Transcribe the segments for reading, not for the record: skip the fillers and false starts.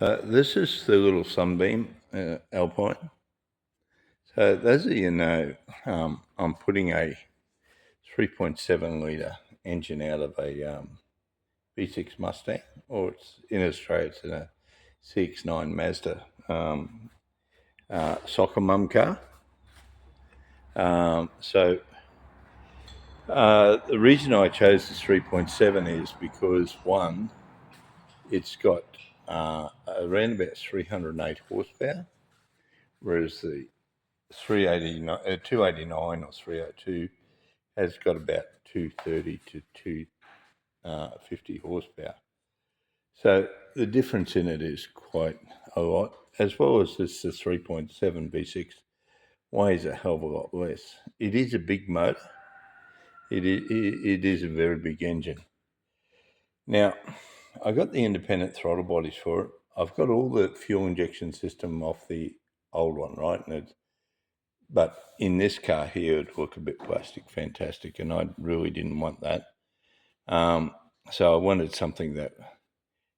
This is the little Sunbeam Alpine. So, as you know, I'm putting a 3.7 litre engine out of a V6 Mustang, or it's in Australia, it's in a CX9 Mazda soccer mum car. The reason I chose the 3.7 is because, one, it's got around about 308 horsepower, whereas the 289 or 302 has got about 230 to 250 horsepower. So the difference in it is quite a lot, as well as the 3.7 V6 weighs a hell of a lot less. It is a big motor. It is a very big engine. Now, I got the independent throttle bodies for it. I've got all the fuel injection system off the old one, right? But in this car here, it looked a bit plastic fantastic, and I really didn't want that. So I wanted something that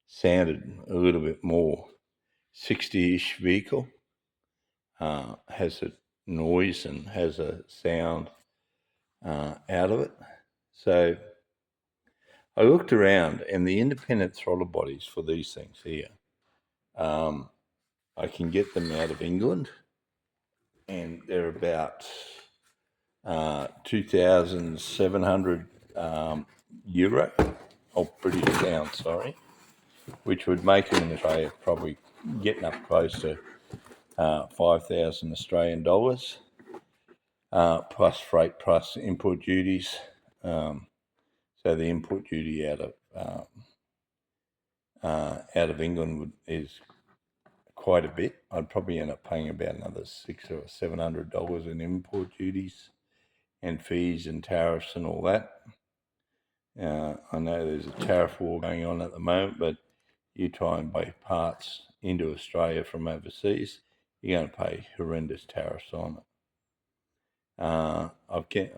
sounded a little bit more 60-ish vehicle, has a noise and has a sound out of it. So I looked around, and the independent throttle bodies for these things here, I can get them out of England, and they're about 2,700 euro, or British pounds, sorry, which would make them in Australia probably getting up close to 5,000 Australian dollars, plus freight, plus import duties. So the import duty out of England is quite a bit. I'd probably end up paying about another $600 or $700 in import duties and fees and tariffs and all that. I know there's a tariff war going on at the moment, but you try and buy parts into Australia from overseas, you're going to pay horrendous tariffs on it. I've got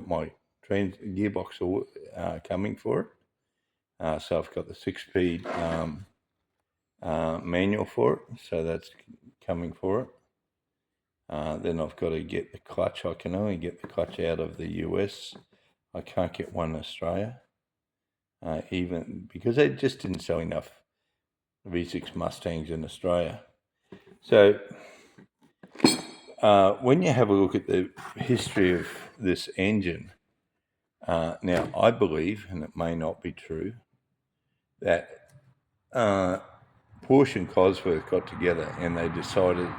my gearbox coming for it. So I've got the 6-speed manual for it, so that's coming for it. Then I've got to get the clutch. I can only get the clutch out of the US. I can't get one in Australia, even because they just didn't sell enough V6 Mustangs in Australia. So when you have a look at the history of this engine, now I believe, and it may not be true, that Porsche and Cosworth got together and they designed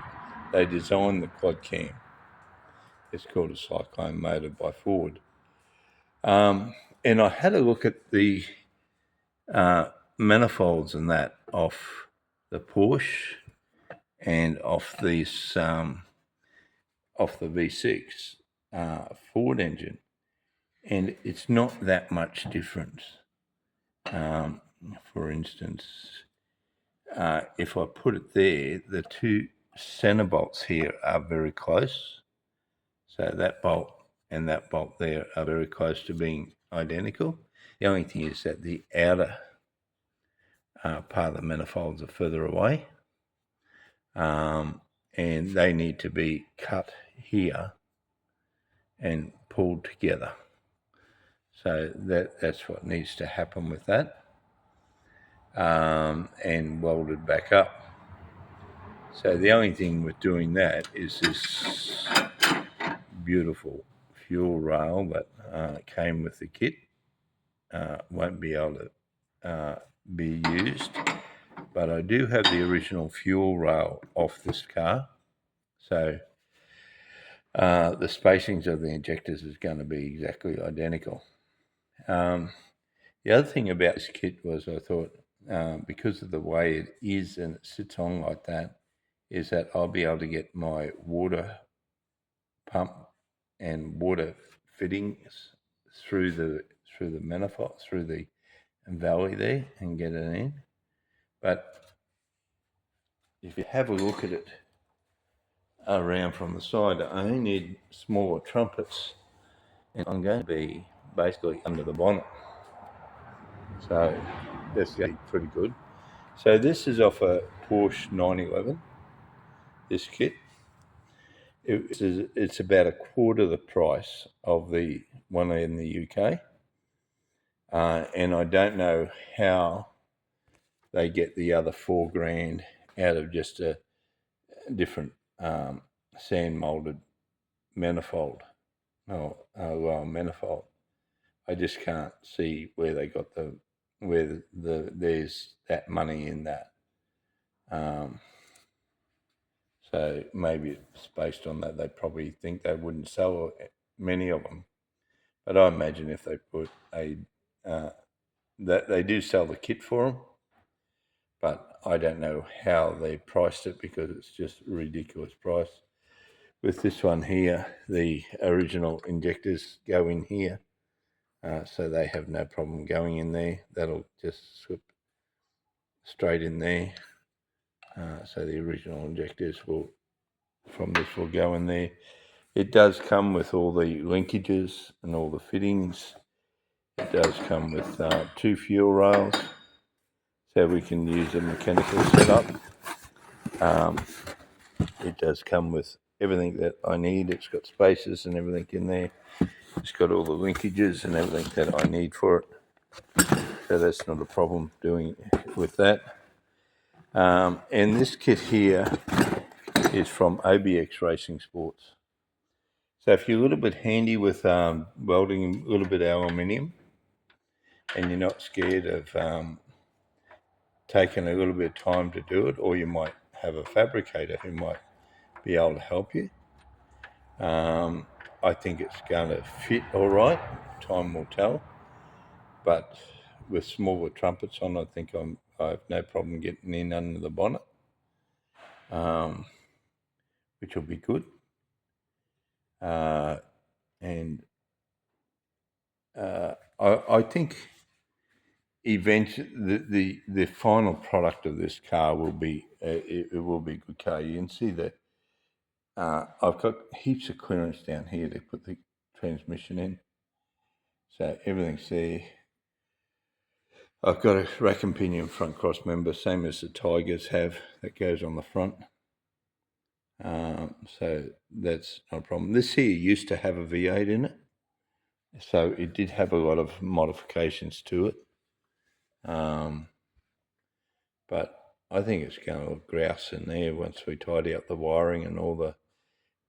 the quad cam. It's called a Cyclone motor by Ford. And I had a look at the manifolds and that off the Porsche and off the V6 Ford engine, and it's not that much difference. For instance, if I put it there, the two center bolts here are very close. So that bolt and that bolt there are very close to being identical. The only thing is that the outer part of the manifolds are further away, and they need to be cut here and pulled together. So that's what needs to happen with that, and welded back up. So the only thing with doing that is this beautiful fuel rail that came with the kit. Won't be able to be used, but I do have the original fuel rail off this car. So the spacings of the injectors is going to be exactly identical. The other thing about this kit was I thought, because of the way it is and it sits on like that, is that I'll be able to get my water pump and water fittings through the manifold, through the valley there, and get it in. But if you have a look at it around from the side, I only need smaller trumpets, and I'm going to be basically under the bonnet. So that's going to be pretty good. So this is off a Porsche 911, this kit. It's about a quarter the price of the one in the UK. And I don't know how they get the other $4,000 out of just a different sand molded manifold. Manifold. I just can't see where they got there's that money in that. So maybe it's based on that. They probably think they wouldn't sell many of them. But I imagine if they put that they do sell the kit for them, but I don't know how they priced it because it's just a ridiculous price. With this one here, the original injectors go in here, so they have no problem going in there. That'll just slip straight in there. So the original injectors from this will go in there. It does come with all the linkages and all the fittings. It does come with 2 fuel rails, so we can use a mechanical setup. It does come with everything that I need. It's got spacers and everything in there. It's got all the linkages and everything that I need for it. So that's not a problem doing with that. And this kit here is from OBX Racing Sports. So if you're a little bit handy with welding a little bit of aluminium and you're not scared of taking a little bit of time to do it, or you might have a fabricator who might be able to help you, I think it's going to fit all right. Time will tell. But with smaller trumpets on, I think I have no problem getting in under the bonnet, which will be good. And I think eventually the final product of this car will be it will be a good car. You can see that I've got heaps of clearance down here to put the transmission in, so everything's there. I've got a rack and pinion front cross member, same as the Tigers have, that goes on the front. So that's no problem. This here used to have a V8 in it, so it did have a lot of modifications to it. But I think it's going to look grouse in there once we tidy up the wiring and all the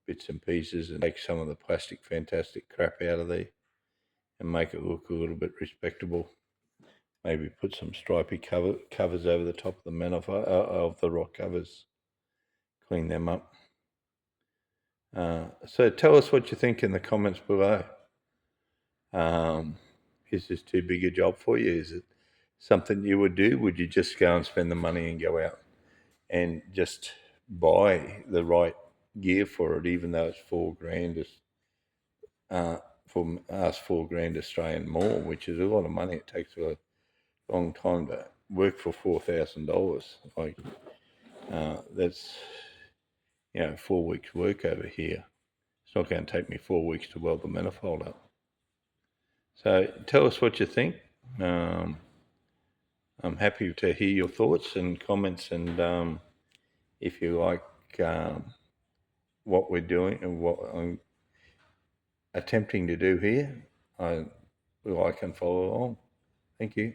bits and pieces and take some of the plastic fantastic crap out of there and make it look a little bit respectable. Maybe put some stripy covers over the top of the manifold of the rock covers. Clean them up. So tell us what you think in the comments below. Is this too big a job for you? Is it something you would do? Would you just go and spend the money and go out and just buy the right gear for it, even though it's $4,000? For us, $4,000 Australian more, which is a lot of money. It takes a long time to work for $4,000. Like that's 4 weeks work over here. It's not going to take me 4 weeks to weld the manifold up. So tell us what you think. I'm happy to hear your thoughts and comments, and if you like what we're doing and what I'm attempting to do here, I like and follow along. Thank you.